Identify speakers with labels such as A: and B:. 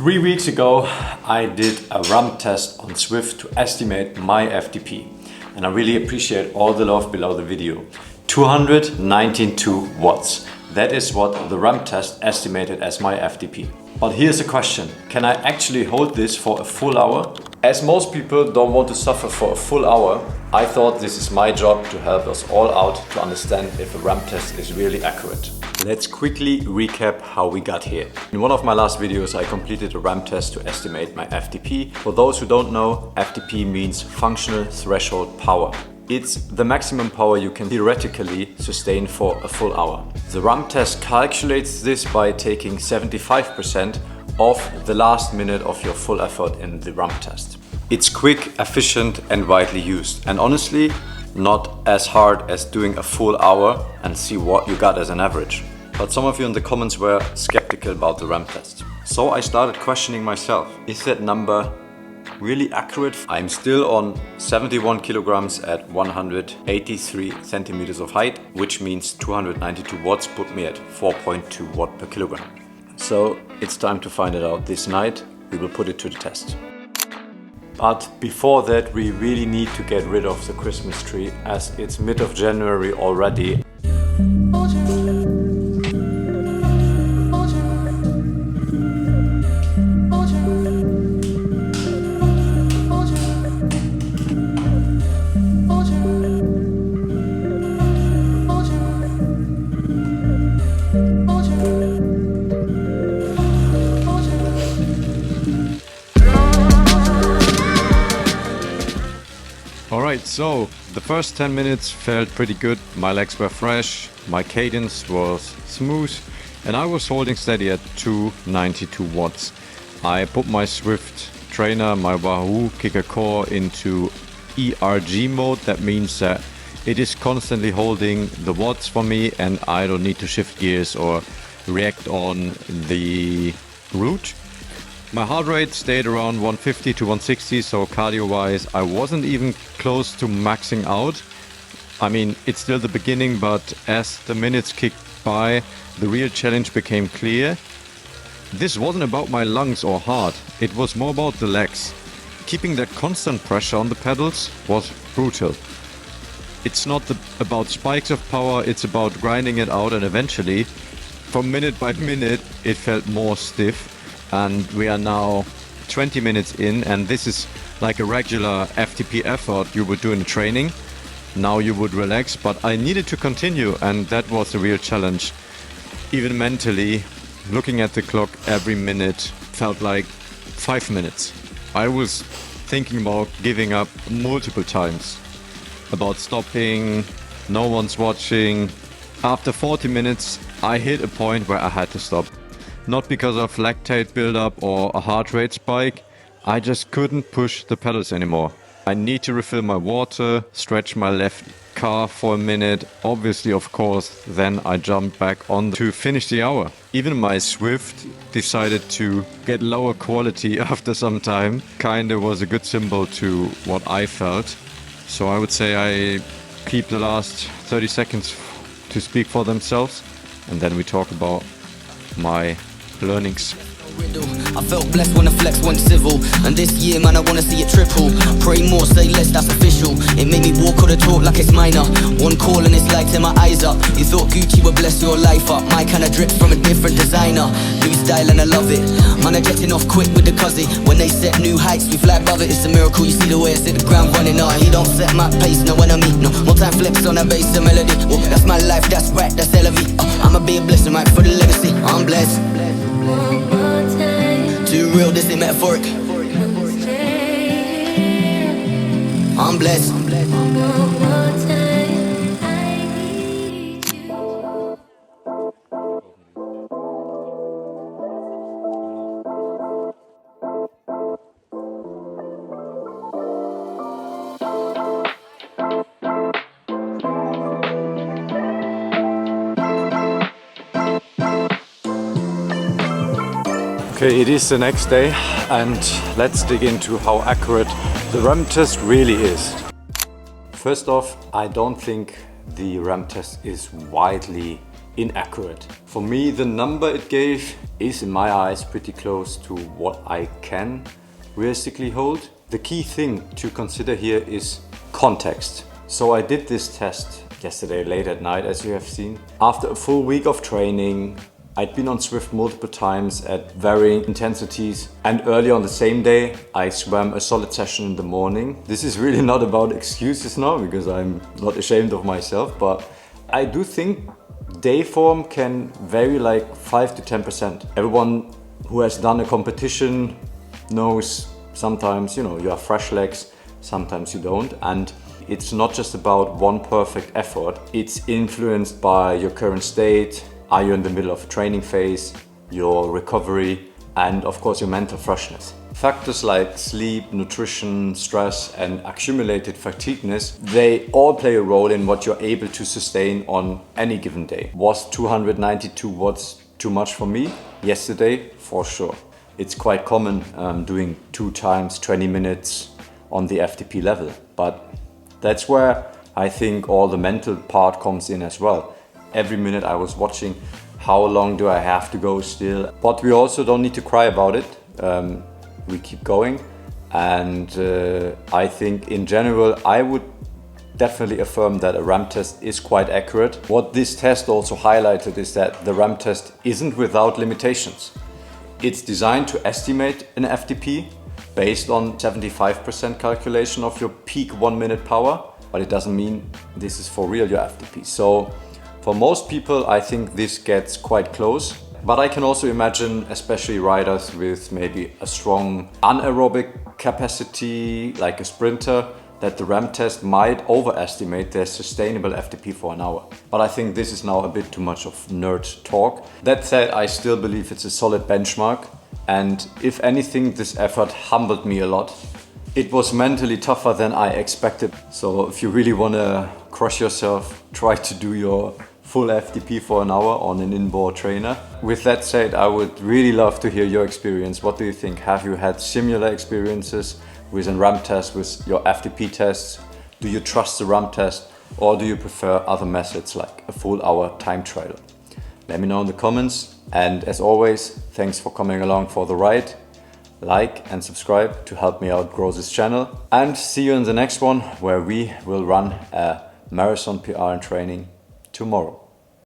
A: 3 weeks ago, I did a ramp test on Swift to estimate my FTP. And I really appreciate all the love below the video. 292 watts. That is what the ramp test estimated as my FTP. But here's a question. Can I actually hold this for a full hour? As most people don't want to suffer for a full hour, I thought this is my job to help us all out to understand if a ramp test is really accurate. Let's quickly recap how we got here. In one of my last videos, I completed a ramp test to estimate my FTP. For those who don't know, FTP means functional threshold power. It's the maximum power you can theoretically sustain for a full hour. The ramp test calculates this by taking 75% of the last minute of your full effort in the ramp test. It's quick, efficient and widely used, and honestly not as hard as doing a full hour and see what you got as an average. But some of you in the comments were skeptical about the ramp test. So I started questioning myself. Is that number really accurate? I'm still on 71 kilograms at 183 centimeters of height, which means 292 watts put me at 4.2 watt per kilogram. So it's time to find it out this night. We will put it to the test. But before that, we really need to get rid of the Christmas tree as it's mid of January already. Alright, so the first 10 minutes felt pretty good. My legs were fresh, my cadence was smooth, and I was holding steady at 292 watts. I put my Swift trainer, my Wahoo Kicker Core, into ERG mode. That means that it is constantly holding the watts for me and I don't need to shift gears or react on the route. My heart rate stayed around 150 to 160, so cardio-wise I wasn't even close to maxing out. I mean, it's still the beginning, but as the minutes kicked by, the real challenge became clear. This wasn't about my lungs or heart, it was more about the legs. Keeping that constant pressure on the pedals was brutal. It's not about spikes of power, it's about grinding it out, and eventually, from minute by minute, it felt more stiff. And we are now 20 minutes in, and this is like a regular FTP effort you would do in training. Now you would relax, but I needed to continue, and that was the real challenge. Even mentally, looking at the clock every minute felt like 5 minutes. I was thinking about giving up multiple times, about stopping, no one's watching. After 40 minutes, I hit a point where I had to stop. Not because of lactate buildup or a heart rate spike, I just couldn't push the pedals anymore. I need to refill my water, stretch my left calf for a minute. Obviously, of course, then I jumped back on to finish the hour. Even my Swift decided to get lower quality after some time. Kinda was a good symbol to what I felt. So I would say I keep the last 30 seconds to speak for themselves, and then we talk about my learnings.
B: I felt blessed when the flex went civil, and this year, man, I wanna see it triple. Pray more, say less, that's official. It made me walk or the talk like it's minor. One call and it's like tear my eyes up. You thought Gucci would bless your life up. My kind of drips from a different designer. New style and I love it. Man, I'm jetting off quick with the cuzzy. When they set new heights, we fly above it. It's a miracle, you see the way I sit the ground running. He don't set my pace, no when I meet. No, more time flex on a bass, the melody. Well, that's my life, that's right, that's LV. I'ma be a blessing, right, for the legacy. I'm blessed. Too real, this ain't metaphoric. I'm blessed.
A: Okay, it is the next day and let's dig into how accurate the ramp test really is. First off, I don't think the RAM test is widely inaccurate. For me, the number it gave is in my eyes pretty close to what I can realistically hold. The key thing to consider here is context. So I did this test yesterday late at night, as you have seen. After a full week of training, I'd been on Swift multiple times at varying intensities, and early on the same day I swam a solid session in the morning. This is really not about excuses now, because I'm not ashamed of myself, but I do think day form can vary like 5 to 10%. Everyone who has done a competition knows sometimes, you have fresh legs, sometimes you don't, and it's not just about one perfect effort. It's influenced by your current state. Are you in the middle of a training phase, your recovery, and of course your mental freshness. Factors like sleep, nutrition, stress, and accumulated fatigueness, they all play a role in what you're able to sustain on any given day. Was 292 watts too much for me? Yesterday, for sure. It's quite common doing 2 times 20 minutes on the FTP level, but that's where I think all the mental part comes in as well. Every minute I was watching, how long do I have to go still? But we also don't need to cry about it. We keep going. And I think in general, I would definitely affirm that a RAM test is quite accurate. What this test also highlighted is that the RAM test isn't without limitations. It's designed to estimate an FTP based on 75% calculation of your peak 1 minute power, but it doesn't mean this is for real, your FTP. So for most people, I think this gets quite close, but I can also imagine, especially riders with maybe a strong anaerobic capacity, like a sprinter, that the RAM test might overestimate their sustainable FTP for an hour. But I think this is now a bit too much of nerd talk. That said, I still believe it's a solid benchmark. And if anything, this effort humbled me a lot. It was mentally tougher than I expected. So if you really want to crush yourself, try to do your full FTP for an hour on an inboard trainer. With that said, I would really love to hear your experience. What do you think? Have you had similar experiences with a RAM test, with your FTP tests? Do you trust the RAM test, or do you prefer other methods like a full hour time trial? Let me know in the comments. And as always, thanks for coming along for the ride. Like and subscribe to help me out grow this channel. And see you in the next one, where we will run a marathon PR and training tomorrow.